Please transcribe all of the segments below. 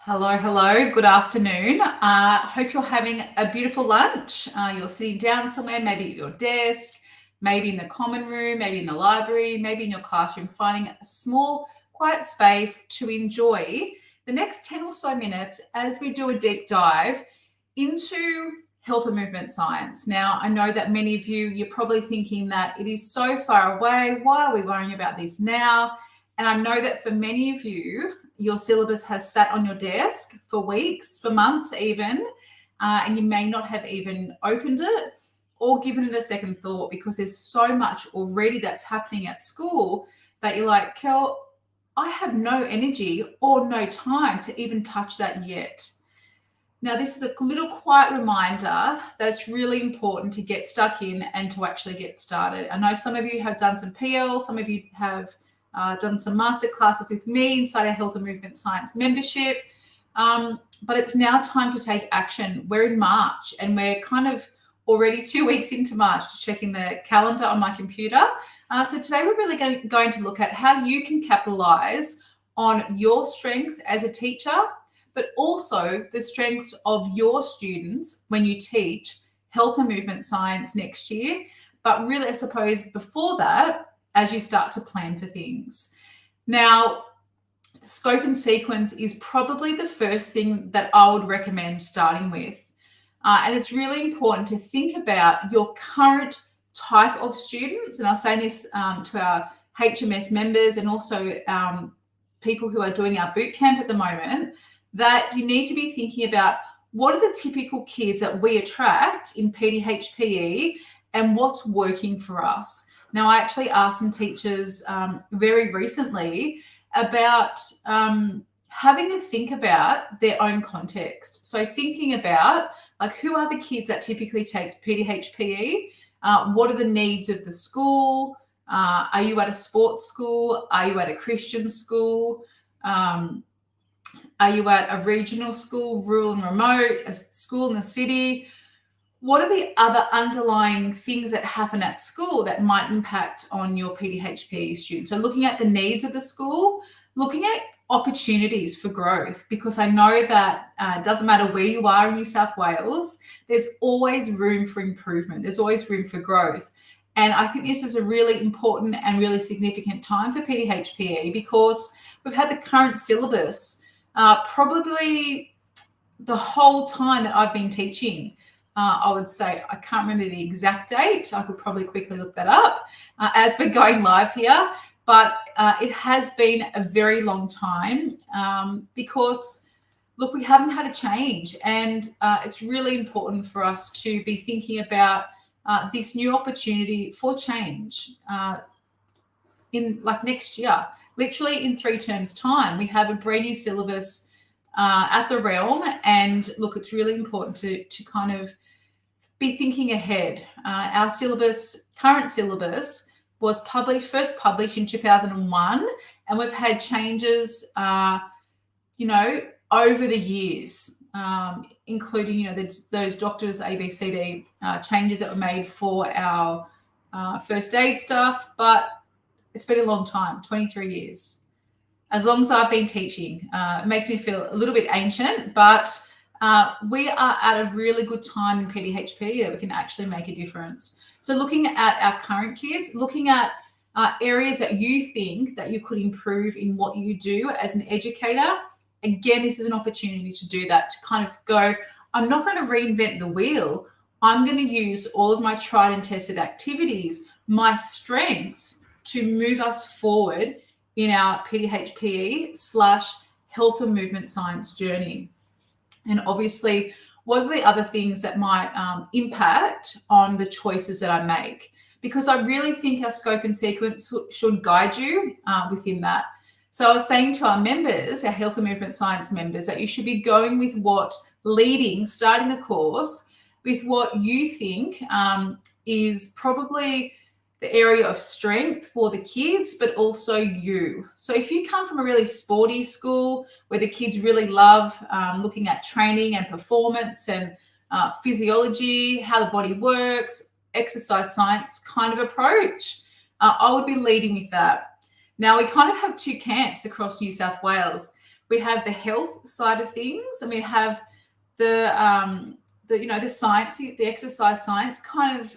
Hello, hello. Good afternoon. Hope you're having a beautiful lunch. You're sitting down somewhere, maybe at your desk, maybe in the common room, maybe in the library, maybe in your classroom, finding a small, quiet space to enjoy the next 10 or so minutes as we do a deep dive into health and movement science. Now, I know that many of you're probably thinking that it is so far away. Why are we worrying about this now? And I know that for many of you, your syllabus has sat on your desk for weeks, for months even, and you may not have even opened it or given it a second thought because there's so much already that's happening at school that you're like, Kel, I have no energy or no time to even touch that yet. Now, this is a little quiet reminder that it's really important to get stuck in and to actually get started. I know some of you have done some PL, some of you have done some master classes with me inside our Health and Movement Science membership, but it's now time to take action. We're in March and we're kind of already 2 weeks into March, just checking the calendar on my computer. So today we're really going to look at how you can capitalize on your strengths as a teacher, but also the strengths of your students when you teach health and movement science next year. But really, I suppose before that, as you start to plan for things. Now, the scope and sequence is probably the first thing that I would recommend starting with. And it's really important to think about your current type of students. And I'll say this to our HMS members and also people who are doing our boot camp at the moment, that you need to be thinking about what are the typical kids that we attract in PDHPE and what's working for us. Now, I actually asked some teachers very recently about having to think about their own context. So thinking about like who are the kids that typically take PDHPE? What are the needs of the school? Are you at a sports school? Are you at a Christian school? Are you at a regional school, rural and remote, a school in the city? What are the other underlying things that happen at school that might impact on your PDHPE students? So looking at the needs of the school, looking at opportunities for growth, because I know that it doesn't matter where you are in New South Wales, there's always room for improvement. There's always room for growth. And I think this is a really important and really significant time for PDHPE because we've had the current syllabus probably the whole time that I've been teaching. I would say, I can't remember the exact date. I could probably quickly look that up as we're going live here. But it has been a very long time because, look, we haven't had a change. And it's really important for us to be thinking about this new opportunity for change in like next year. Literally in 3 terms' time, we have a brand new syllabus at the realm. And look, it's really important to kind of be thinking ahead. Our syllabus, current syllabus, was first published in 2001, and we've had changes, over the years, including, those doctors ABCD changes that were made for our first aid stuff. But it's been a long time, 23 years. As long as I've been teaching, it makes me feel a little bit ancient, but we are at a really good time in PDHP that we can actually make a difference. So looking at our current kids, looking at areas that you think that you could improve in what you do as an educator, again, this is an opportunity to do that, to kind of go, I'm not going to reinvent the wheel. I'm going to use all of my tried and tested activities, my strengths, to move us forward in our PDHPE / health and movement science journey. And obviously, what are the other things that might impact on the choices that I make? Because I really think our scope and sequence should guide you within that. So I was saying to our members, our health and movement science members, that you should be going with starting the course, with what you think is probably the area of strength for the kids, but also you. So if you come from a really sporty school where the kids really love looking at training and performance and physiology, how the body works, exercise science kind of approach, I would be leading with that. Now, we kind of have 2 camps across New South Wales. we have the health side of things, and we have the science, the exercise science kind of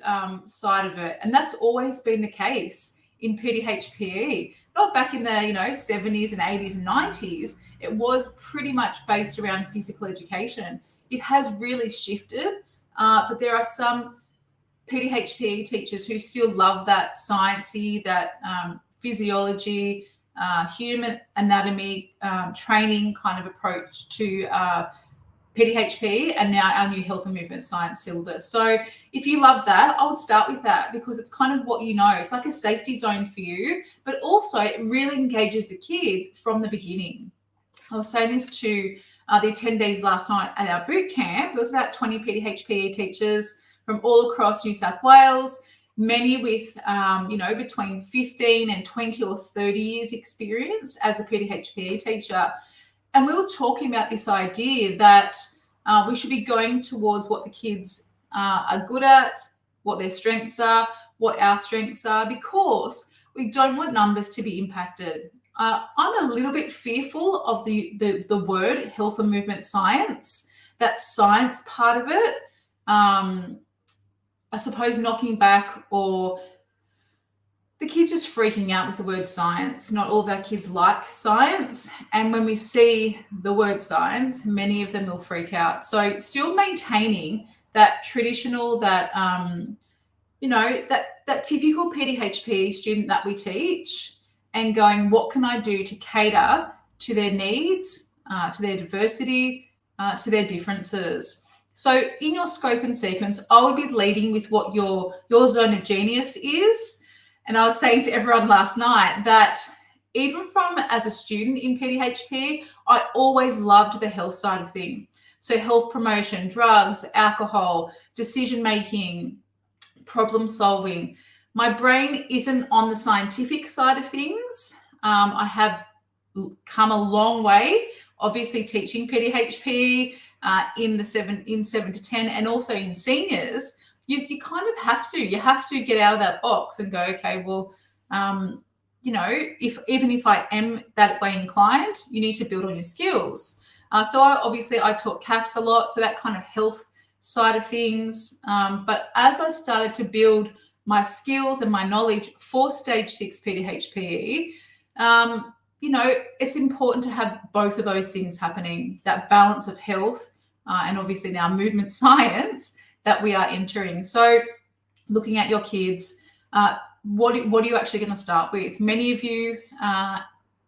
side of it. And that's always been the case in PDHPE. Not back in the 70s and 80s and 90s. It was pretty much based around physical education. It has really shifted, but there are some PDHPE teachers who still love that sciencey, that physiology, human anatomy training kind of approach to PDHPE, and now our new health and movement science syllabus. So if you love that, I would start with that, because it's kind of what you know. It's like a safety zone for you, but also it really engages the kids from the beginning. I was saying this to the attendees last night at our boot camp. There was about 20 PDHPE teachers from all across New South Wales, many with, between 15 and 20 or 30 years experience as a PDHPE teacher. And we were talking about this idea that we should be going towards what the kids are good at, what their strengths are, what our strengths are, because we don't want numbers to be impacted. I'm a little bit fearful of the word health and movement science, that science part of it. I suppose knocking back, or the kids just freaking out with the word science. Not all of our kids like science. And when we see the word science, many of them will freak out. So still maintaining that traditional, that typical PDHPE student that we teach, and going, what can I do to cater to their needs, to their diversity, to their differences? So in your scope and sequence, I would be leading with what your zone of genius is. And I was saying to everyone last night that even from as a student in PDHPE, I always loved the health side of things. So health promotion, drugs, alcohol, decision-making, problem solving. My brain isn't on the scientific side of things. I have come a long way, obviously teaching PDHPE in 7 to 10, and also in seniors. You kind of have to get out of that box and go, okay, well, if I am that way inclined, you need to build on your skills. So I taught CAFs a lot, so that kind of health side of things. But as I started to build my skills and my knowledge for stage 6 PDHPE, it's important to have both of those things happening, that balance of health and obviously now movement science that we are entering. So looking at your kids, what are you actually going to start with? Many of you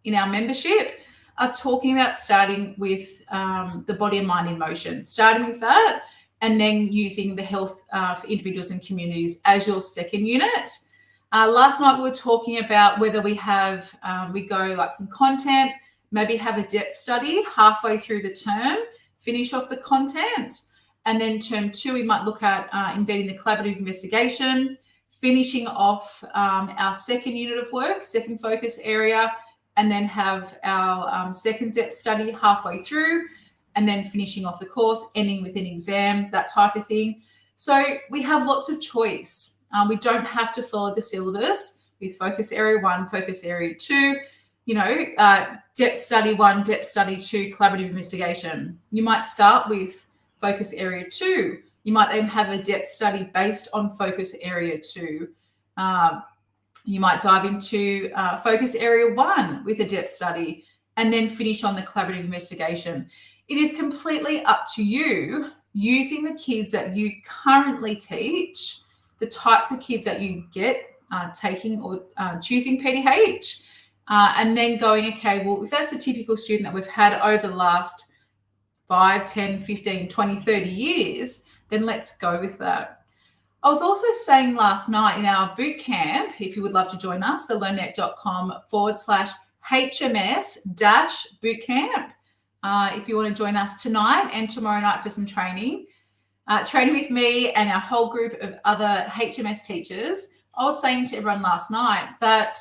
in our membership are talking about starting with the body and mind in motion, starting with that, and then using the health for individuals and communities as your second unit. Last night we were talking about whether we go like some content, maybe have a depth study halfway through the term, finish off the content, and then term 2 we might look at embedding the collaborative investigation, finishing off our second unit of work, second focus area, and then have our second depth study halfway through, and then finishing off the course, ending with an exam, that type of thing. So we have lots of choice. We don't have to follow the syllabus with focus area 1, focus area 2, depth study 1, depth study 2, collaborative investigation. You might start with focus area 2. You might then have a depth study based on focus area 2. You might dive into focus area 1 with a depth study, and then finish on the collaborative investigation. It is completely up to you, using the kids that you currently teach, the types of kids that you get taking or choosing PDH, and then going, okay, well, if that's a typical student that we've had over the last 5, 10, 15, 20, 30 years, then let's go with that. I was also saying last night in our boot camp, if you would love to join us, thelearnnet.com/HMS-bootcamp. If you want to join us tonight and tomorrow night for some training with me and our whole group of other HMS teachers, I was saying to everyone last night that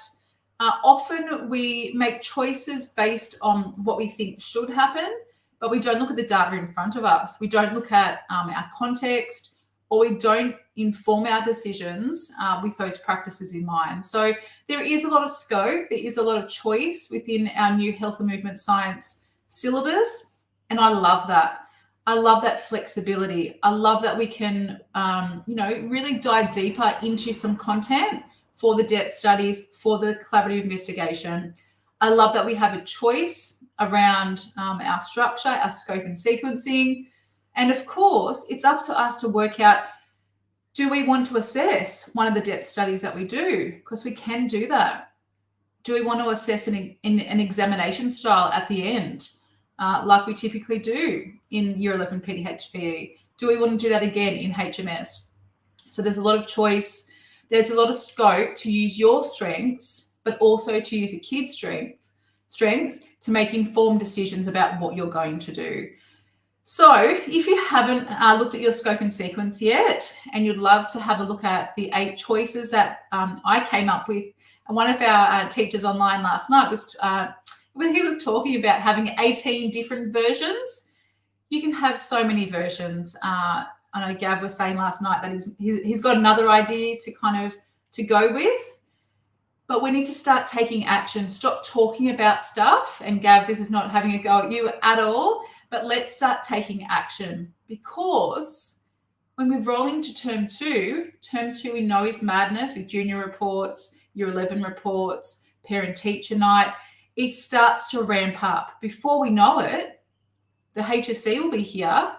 often we make choices based on what we think should happen, but we don't look at the data in front of us. We don't look at our context, or we don't inform our decisions with those practices in mind. So there is a lot of scope, there is a lot of choice within our new health and movement science syllabus. And I love that. I love that flexibility. I love that we can, really dive deeper into some content for the depth studies, for the collaborative investigation. I love that we have a choice around our structure, our scope and sequencing. And of course, it's up to us to work out, do we want to assess one of the depth studies that we do? Because we can do that. Do we want to assess an examination style at the end, like we typically do in Year 11 PDHPE? Do we want to do that again in HMS? So there's a lot of choice. There's a lot of scope to use your strengths, but also to use the kids' strengths to make informed decisions about what you're going to do. So if you haven't looked at your scope and sequence yet, and you'd love to have a look at the 8 choices that I came up with, and one of our teachers online last night he was talking about having 18 different versions. You can have so many versions. I know Gav was saying last night that he's got another idea to go with. But we need to start taking action. Stop talking about stuff. And Gav, this is not having a go at you at all, but let's start taking action, because when we're rolling to term two we know is madness with junior reports, Year 11 reports, parent-teacher night. It starts to ramp up. Before we know it, the HSC will be here,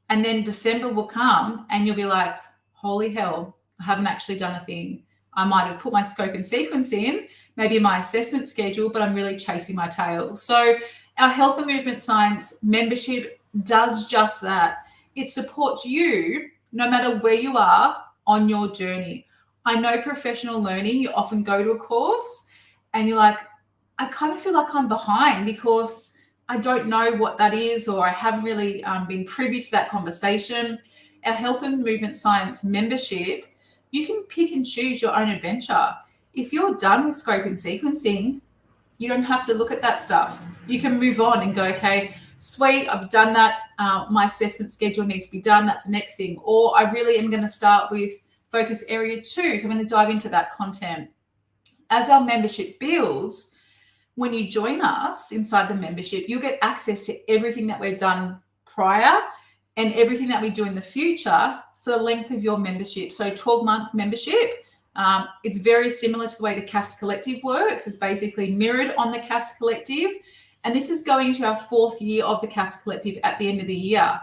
and then December will come and you'll be like, holy hell, I haven't actually done a thing. I might have put my scope and sequence in, maybe my assessment schedule, but I'm really chasing my tail. So our health and movement science membership does just that. It supports you no matter where you are on your journey. I know professional learning, you often go to a course and you're like, I kind of feel like I'm behind because I don't know what that is, or I haven't really been privy to that conversation. Our health and movement science membership, you can pick and choose your own adventure. If you're done with scope and sequencing, you don't have to look at that stuff. You can move on and go, okay, sweet, I've done that. My assessment schedule needs to be done. That's the next thing. Or I really am going to start with focus area 2. So I'm going to dive into that content. As our membership builds, when you join us inside the membership, you'll get access to everything that we've done prior and everything that we do in the future for the length of your membership. So 12-month membership. It's very similar to the way the CAFS Collective works. It's basically mirrored on the CAFS Collective. And this is going into our 4th year of the CAFS Collective at the end of the year.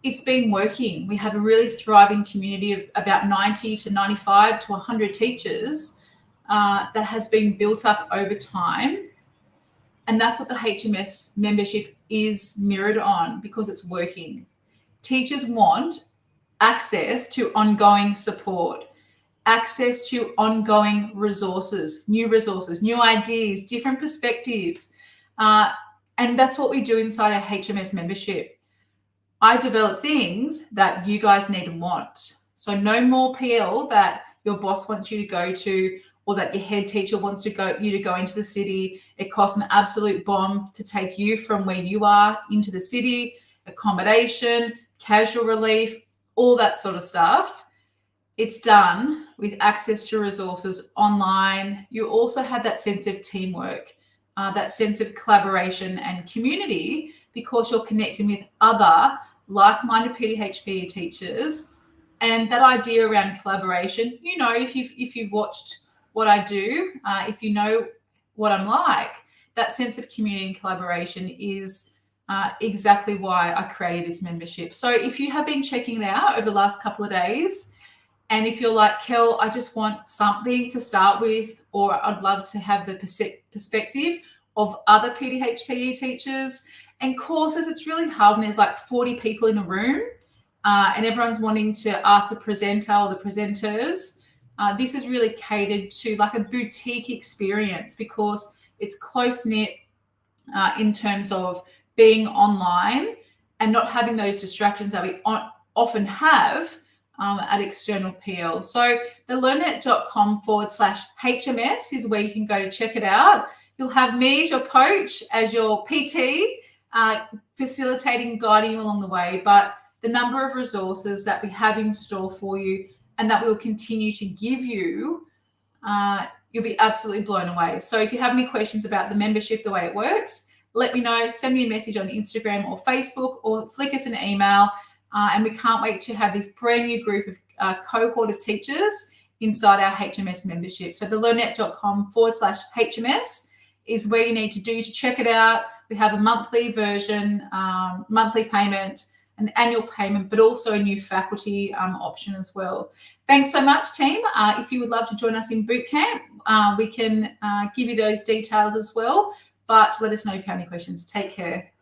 It's been working. We have a really thriving community of about 90 to 95 to 100 teachers that has been built up over time. And that's what the HMS membership is mirrored on, because it's working. Teachers want access to ongoing support, access to ongoing resources, new ideas, different perspectives. And that's what we do inside our HMS membership. I develop things that you guys need and want. So no more PL that your boss wants you to go to, or that your head teacher wants you to go into the city. It costs an absolute bomb to take you from where you are into the city, accommodation, casual relief, all that sort of stuff. It's done with access to resources online. You also have that sense of teamwork, that sense of collaboration and community, because you're connecting with other like-minded PDHPE teachers. And that idea around collaboration, if you've watched what I do, if you know what I'm like, that sense of community and collaboration is exactly why I created this membership. So if you have been checking it out over the last couple of days, and if you're like, Kel, I just want something to start with, or I'd love to have the perspective of other PDHPE teachers and courses, it's really hard when there's like 40 people in a room and everyone's wanting to ask the presenter or the presenters. This is really catered to like a boutique experience, because it's close-knit in terms of being online and not having those distractions that we often have at external PL. So the learnet.com/HMS is where you can go to check it out. You'll have me as your coach, as your PT, facilitating, guiding you along the way. But the number of resources that we have in store for you and that we will continue to give you, you'll be absolutely blown away. So if you have any questions about the membership, the way it works, let me know. Send me a message on Instagram or Facebook, or flick us an email. And we can't wait to have this brand new group of cohort of teachers inside our HMS membership. So the learnet.com/HMS is where you need to do to check it out. We have a monthly version, monthly payment, an annual payment, but also a new faculty option as well. Thanks so much, team. If you would love to join us in bootcamp, we can give you those details as well. But let us know if you have any questions. Take care.